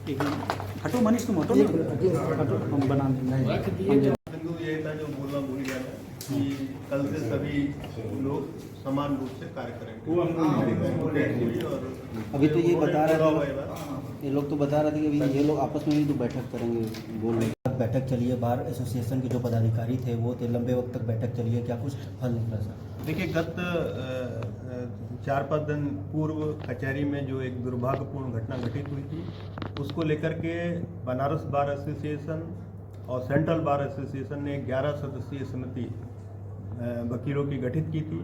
हटो मनीष तुम हटो हटो हम बना देंगे। बिंदु ये था जो बोलना भूल गया था कि कल से सभी लोग समान रूप से कार्य करेंगे। और अभी तो ये बता रहे थे, ये लोग तो बता रहे थे कि अभी ये लोग आपस में ही तो बैठक करेंगे, बोल रहे बैठक चली है। बार एसोसिएशन के जो पदाधिकारी थे वो थे, लंबे वक्त तक बैठक चली है, क्या कुछ हल निकला सर? देखिए, गत 4-5 दिन पूर्व कचहरी में जो एक दुर्भाग्यपूर्ण घटना घटित हुई थी, उसको लेकर के बनारस बार एसोसिएशन और सेंट्रल बार एसोसिएशन ने 11 सदस्यीय समिति वकीलों की गठित की थी।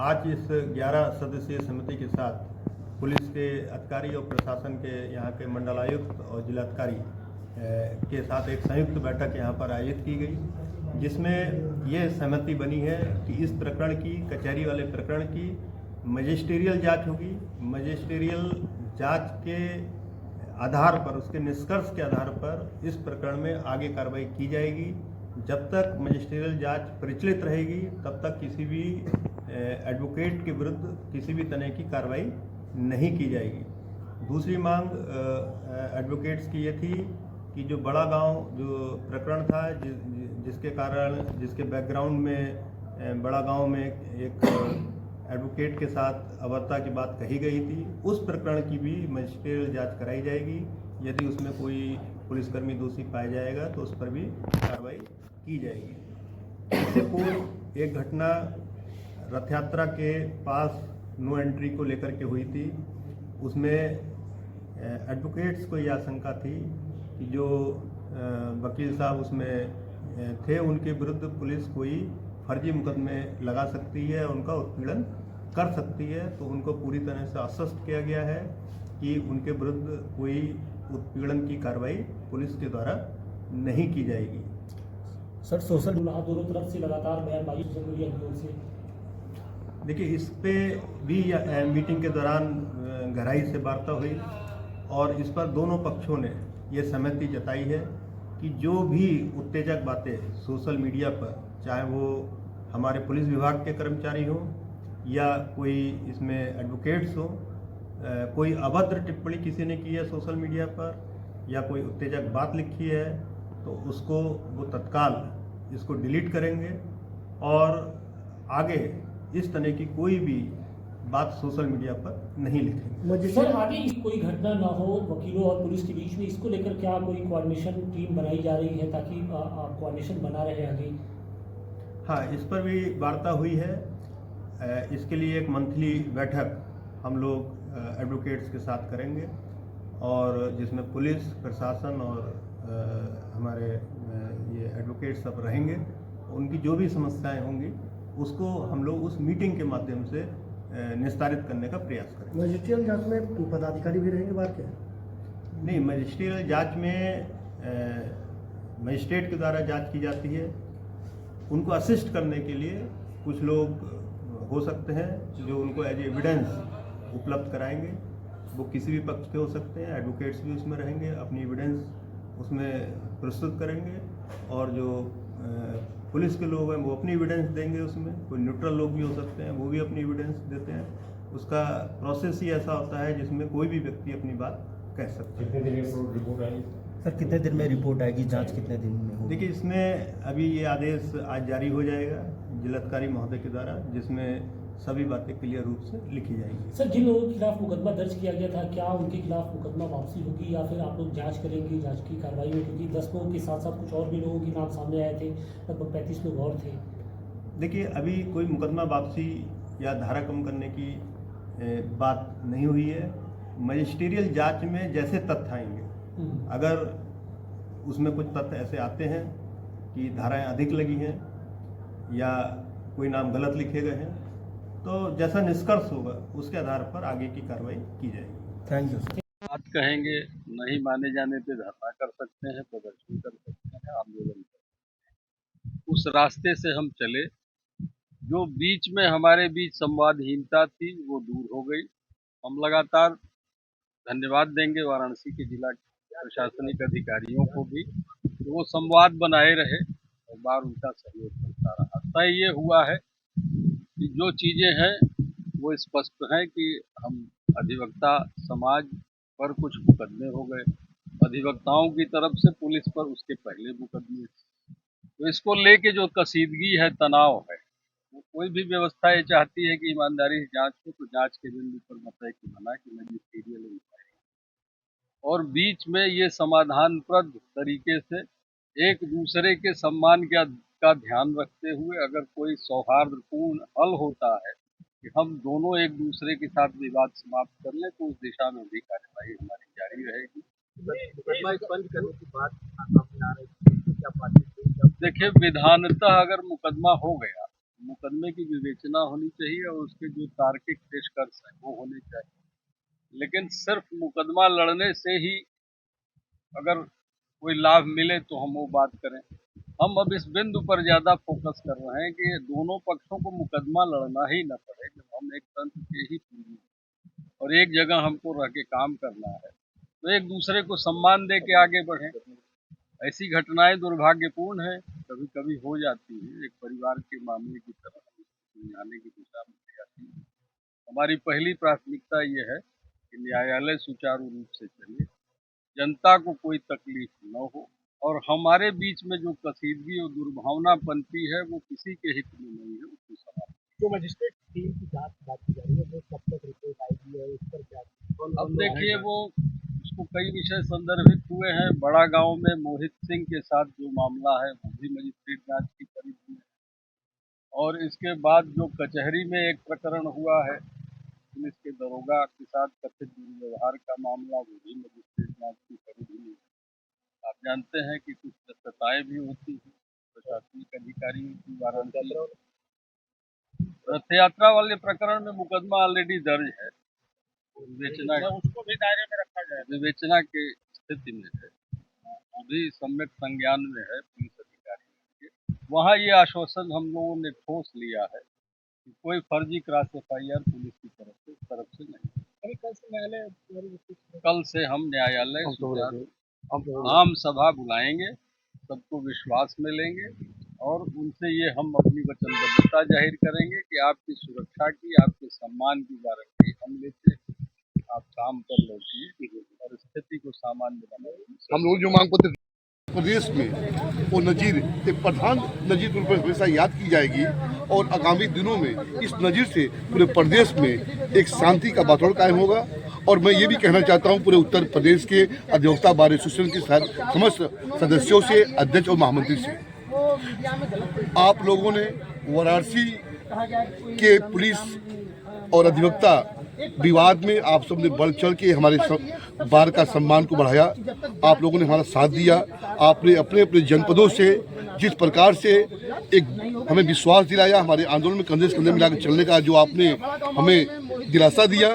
आज इस 11 सदस्यीय समिति के साथ पुलिस के अधिकारी और प्रशासन के यहाँ के मंडलायुक्त और जिलाधिकारी के साथ एक संयुक्त बैठक यहाँ पर आयोजित की गई, जिसमें यह सहमति बनी है कि इस प्रकरण की, कचहरी वाले प्रकरण की मजिस्ट्रियल जांच होगी। मजिस्ट्रियल जांच के आधार पर, उसके निष्कर्ष के आधार पर इस प्रकरण में आगे कार्रवाई की जाएगी। जब तक मजिस्ट्रियल जांच प्रचलित रहेगी तब तक किसी भी एडवोकेट के विरुद्ध किसी भी तरह की कार्रवाई नहीं की जाएगी। दूसरी मांग एडवोकेट्स की ये थी कि जो बड़ा गांव जो प्रकरण था, जिसके कारण, जिसके बैकग्राउंड में बड़ा गांव में एक एडवोकेट के साथ अभद्रता की बात कही गई थी, उस प्रकरण की भी मजिस्ट्रियल जांच कराई जाएगी। यदि उसमें कोई पुलिसकर्मी दोषी पाया जाएगा तो उस पर भी कार्रवाई की जाएगी। इससे पूर्व एक घटना रथ यात्रा के पास नो एंट्री को लेकर के हुई थी। उसमें एडवोकेट्स को यह आशंका थी कि जो वकील साहब उसमें थे, उनके विरुद्ध पुलिस कोई फर्जी मुकदमे लगा सकती है, उनका उत्पीड़न कर सकती है। तो उनको पूरी तरह से आश्वस्त किया गया है कि उनके विरुद्ध कोई उत्पीड़न की कार्रवाई पुलिस के द्वारा नहीं की जाएगी। सर, सोशल दोनों तरफ से लगातार बयानबाजी मीडिया की ओर से, देखिए, इस पे भी मीटिंग के दौरान गहराई से वार्ता हुई और इस पर दोनों पक्षों ने ये सहमति जताई है कि जो भी उत्तेजक बातें सोशल मीडिया पर, चाहे वो हमारे पुलिस विभाग के कर्मचारी हों या कोई इसमें एडवोकेट्स हों, कोई अभद्र टिप्पणी किसी ने की है सोशल मीडिया पर या कोई उत्तेजक बात लिखी है, तो उसको वो तत्काल इसको डिलीट करेंगे और आगे इस तरह की कोई भी बात सोशल मीडिया पर नहीं लिखेंगे। सर, आगे कोई घटना ना हो वकीलों और पुलिस के बीच में, इसको लेकर क्या कोई कोऑर्डिनेशन टीम बनाई जा रही है ताकि कोऑर्डिनेशन बना रहे आगे? हाँ, इस पर भी वार्ता हुई है। इसके लिए एक मंथली बैठक हम लोग एडवोकेट्स के साथ करेंगे और जिसमें पुलिस प्रशासन और हमारे ये एडवोकेट सब रहेंगे। उनकी जो भी समस्याएं होंगी उसको हम लोग उस मीटिंग के माध्यम से निस्तारित करने का प्रयास करेंगे। मजिस्ट्रियल जांच में पदाधिकारी भी रहेंगे बाहर के? नहीं, मजिस्ट्रियल जांच में मजिस्ट्रेट के द्वारा जांच की जाती है। उनको असिस्ट करने के लिए कुछ लोग हो सकते हैं जो उनको एज एविडेंस उपलब्ध कराएंगे। वो किसी भी पक्ष के हो सकते हैं, एडवोकेट्स भी उसमें रहेंगे, अपनी एविडेंस उसमें प्रस्तुत करेंगे और जो पुलिस के लोग हैं वो अपनी एविडेंस देंगे। उसमें कोई न्यूट्रल लोग भी हो सकते हैं, वो भी अपनी एविडेंस देते हैं। उसका प्रोसेस ही ऐसा होता है जिसमें कोई भी व्यक्ति अपनी बात कह सकता है। कितने दिन में रिपोर्ट आएगी? सर, कितने दिन में रिपोर्ट आएगी? जांच कितने दिन में होगी? देखिए, इसमें अभी ये आदेश आज जारी हो जाएगा जिलाधिकारी महोदय के द्वारा, जिसमें सभी बातें क्लियर रूप से लिखी जाएंगी। सर, जिन लोगों के खिलाफ मुकदमा दर्ज किया गया था, क्या उनके खिलाफ मुकदमा वापसी होगी या फिर आप लोग जांच करेंगे, जांच की कार्रवाई में? क्योंकि 10 लोगों के साथ साथ कुछ और भी लोगों के नाम सामने आए थे, लगभग 35 लोग और थे। देखिए, अभी कोई मुकदमा वापसी या धारा कम करने की बात नहीं हुई है। मजिस्ट्रियल जांच में जैसे तथ्य आएंगे, अगर उसमें कुछ तथ्य ऐसे आते हैं कि धाराएं अधिक लगी हैं या कोई नाम गलत लिखे गए हैं, तो जैसा निष्कर्ष होगा उसके आधार पर आगे की कार्रवाई की जाएगी। Thank you sir. बात कहेंगे, नहीं माने जाने पे धरना कर सकते हैं, प्रदर्शन कर सकते हैं, आंदोलन कर सकते हैं। उस रास्ते से हम चले। जो बीच में हमारे बीच संवादहीनता थी वो दूर हो गई। हम लगातार धन्यवाद देंगे वाराणसी के जिला प्रशासनिक अधिकारियों को भी, तो वो संवाद बनाए रहे और बार उनका सहयोग करता रहा। तय ये हुआ है कि जो चीजें हैं वो स्पष्ट है कि हम अधिवक्ता समाज पर कुछ मुकदमे हो गए अधिवक्ताओं की तरफ से पुलिस पर उसके पहले मुकदमे थे। तो इसको लेके जो कशीदगी है, तनाव है, वो कोई भी व्यवस्था ये चाहती है कि ईमानदारी से जांच हो, तो जांच के बिंदु पर मतलब कि मना कि मजिस्ट्रियल इंक्वायरी, और बीच में ये समाधानप्रद तरीके से एक दूसरे के सम्मान का ध्यान रखते हुए अगर कोई सौहार्दपूर्ण हल होता है कि हम दोनों एक दूसरे के साथ विवाद समाप्त कर लें, तो उस दिशा में भी कार्यवाही हमारी जारी रहेगी। देखिए, विधानतः अगर मुकदमा हो गया, मुकदमे की विवेचना होनी चाहिए और उसके जो तार्किक निष्कर्ष है वो होने चाहिए। लेकिन सिर्फ मुकदमा लड़ने से ही अगर कोई लाभ मिले तो हम वो बात करें। हम अब इस बिंदु पर ज्यादा फोकस कर रहे हैं कि दोनों पक्षों को मुकदमा लड़ना ही न पड़े, जब हम एक तंत्र के ही पूंजी और एक जगह हमको रह के काम करना है, तो एक दूसरे को सम्मान दे के आगे बढ़ें। ऐसी घटनाएं दुर्भाग्यपूर्ण है, कभी कभी हो जाती है, एक परिवार के मामले की तरह सुलझाने की दिशा में जाती है। हमारी पहली प्राथमिकता ये है कि न्यायालय सुचारू रूप से चले, जनता को कोई तकलीफ न हो, और हमारे बीच में जो कशीदगी और दुर्भावना बनती है वो किसी के हित में नहीं है, उसको समाप्त। जो मजिस्ट्रेट टीम की जांच बात की जा रही है, वो कब तक रिपोर्ट आएगी और उस पर क्या? अब देखिए, वो उसको कई विषय संदर्भित हुए हैं। बड़ा गांव में मोहित सिंह के साथ जो मामला है वो भी मजिस्ट्रेट जांच की परिधि में, और इसके बाद जो कचहरी में एक प्रकरण हुआ है पुलिस के दरोगा के साथ कथित दुर्व्यवहार का मामला, वो भी मजिस्ट्रेट जांच की परिधि में। आप जानते हैं कि कुछ दस्तताएं भी होती हैं प्रशासनिक अधिकारियों की। वाराणसी रथ यात्रा वाले प्रकरण में मुकदमा ऑलरेडी दर्ज है, विवेचना उसको भी दायरे में रखा जाए, विवेचना के स्थिति में है, वो भी सम्यक संज्ञान में है पुलिस अधिकारियों के। वहाँ ये आश्वासन हम लोगों ने ठोस लिया है कि कोई फर्जी क्रॉस FIR पुलिस की तरफ से नहीं। कल से हम न्यायालय आम सभा बुलाएंगे, सबको विश्वास में लेंगे और उनसे ये हम अपनी वचनबद्धता जाहिर करेंगे कि आपकी सुरक्षा की, आपके सम्मान की गारंटी हम लेते हैं। आप काम पर लौटिए और स्थिति को सामान्य बनाइए। हम लोग जो मांग पत्र प्रदेश में वो नजीर एक प्रधान नजीर के रूप में हमेशा याद की जाएगी, और आगामी दिनों में इस नजीर से पूरे प्रदेश में एक शांति का वातावरण कायम होगा। और मैं ये भी कहना चाहता हूँ पूरे उत्तर प्रदेश के अधिवक्ता बार एसोसिएशन के समस्त सदस्यों से, अध्यक्ष और महामंत्री से, आप लोगों ने वाराणसी के पुलिस और अधिवक्ता विवाद में आप सब ने बढ़ चढ़ के हमारे बार का सम्मान को बढ़ाया। आप लोगों ने हमारा साथ दिया। आपने अपने अपने जनपदों से जिस प्रकार से एक हमें विश्वास दिलाया, हमारे आंदोलन में कंधे से कंधे मिलाकर चलने का जो आपने हमें दिलासा दिया,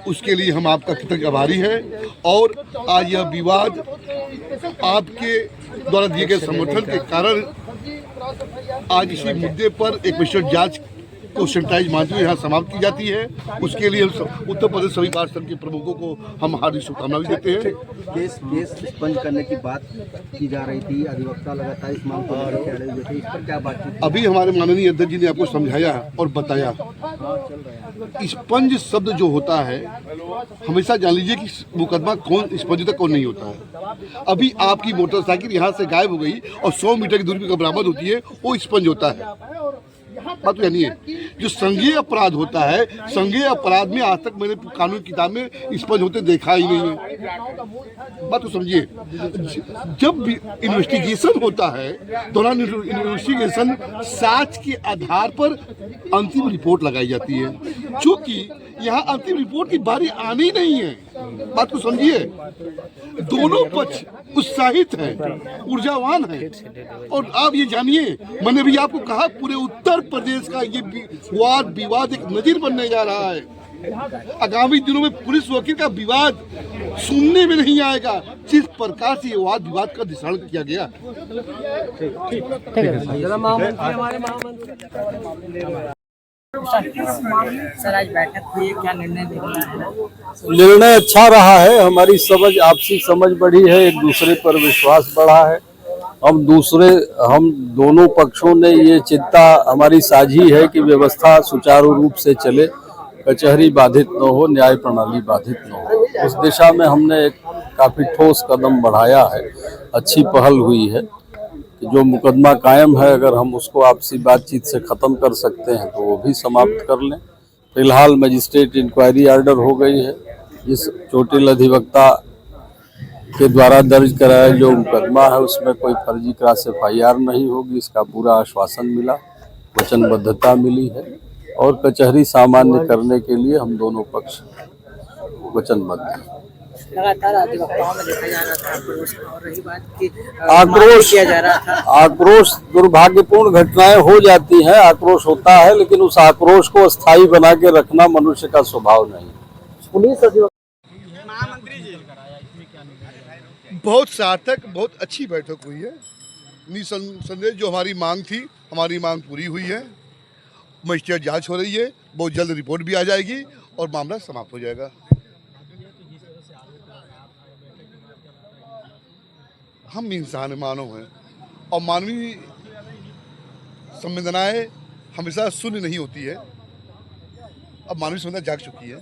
उसके लिए हम आपका कृतज्ञ आभारी हैं। और आज यह विवाद आपके द्वारा दिए गए समर्थन के कारण आज इसी मुद्दे पर एक विशेष जांच को सैनिटाइज मानते हुए यहाँ समाप्त की जाती है। उसके लिए उत्तर प्रदेश सभी बार संघ के प्रमुखों को हम हार्दिक शुभकामना भी देते हैं। केस एक्सपंज करने की बात की जा रही थी, अधिवक्ता लगातार इस मांग को लेकर कह रहे थे, इस पर क्या बातचीत? अभी हमारे माननीय अध्यक्ष जी ने आपको समझाया और बताया। स्पंज शब्द जो होता है, हमेशा जान लीजिए कि मुकदमा कौन स्पंज तक कौन नहीं होता है। अभी आपकी मोटरसाइकिल यहाँ से गायब हो गई और 100 मीटर की दूरी पर बरामद होती है, वो स्पंज होता है। बात जानिए, जो संज्ञेय अपराध होता है, संज्ञेय अपराध में आज तक मैंने कानून किताब में स्पंज होते देखा ही नहीं है। बात तो समझिए, जब भी इन्वेस्टिगेशन होता है, दौरान इन्वेस्टिगेशन साक्ष्य के आधार पर अंतिम रिपोर्ट लगाई जाती है, क्योंकि यहाँ अंतिम रिपोर्ट की बारी आनी नहीं है। बात को समझिए, दोनों पक्ष उत्साहित हैं, ऊर्जावान हैं। और आप ये जानिए, मैंने भी आपको कहा, पूरे उत्तर प्रदेश का ये वाद विवाद एक नजीर बनने जा रहा है। आगामी दिनों में पुलिस वकील का विवाद सुनने में नहीं आएगा, जिस प्रकार से ये वाद विवाद का निर्धारण किया गया। सर, आज बैठक हुई है, क्या निर्णय निकला है? निर्णय अच्छा रहा है। हमारी समझ, आपसी समझ बढ़ी है, एक दूसरे पर विश्वास बढ़ा है। हम दोनों पक्षों ने ये चिंता हमारी साझी है कि व्यवस्था सुचारू रूप से चले, कचहरी बाधित न हो, न्याय प्रणाली बाधित न हो। उस दिशा में हमने एक काफ़ी ठोस कदम बढ़ाया है, अच्छी पहल हुई है कि जो मुकदमा कायम है अगर हम उसको आपसी बातचीत से ख़त्म कर सकते हैं तो वो भी समाप्त कर लें। फिलहाल मजिस्ट्रेट इंक्वायरी आर्डर हो गई है। जिस चोटिल अधिवक्ता के द्वारा दर्ज कराया जो मुकदमा है उसमें कोई फर्जी क्रॉस FIR नहीं होगी, इसका पूरा आश्वासन मिला, वचनबद्धता मिली है और कचहरी सामान्य करने के लिए हम दोनों पक्ष वचनबद्ध हैं। लगातार अधिवक्ताओं में देखा जा रहा था आक्रोश, और रही बात की मांग किया जा रहा था। आक्रोश दुर्भाग्यपूर्ण घटनाएं हो जाती हैं, आक्रोश होता है, लेकिन उस आक्रोश को स्थायी बना के रखना मनुष्य का स्वभाव नहीं। बहुत सार्थक, बहुत अच्छी बैठक हुई है। निसंदेह जो हमारी मांग थी, हमारी मांग पूरी हुई है। मजिस्ट्रेट जांच हो रही है, बहुत जल्द रिपोर्ट भी आ जाएगी और मामला समाप्त हो जाएगा। हम इंसान मानव हैं और मानवीय संवेदनाएं हमेशा शून्य नहीं होती है। अब मानवीय संवेदना जाग चुकी है।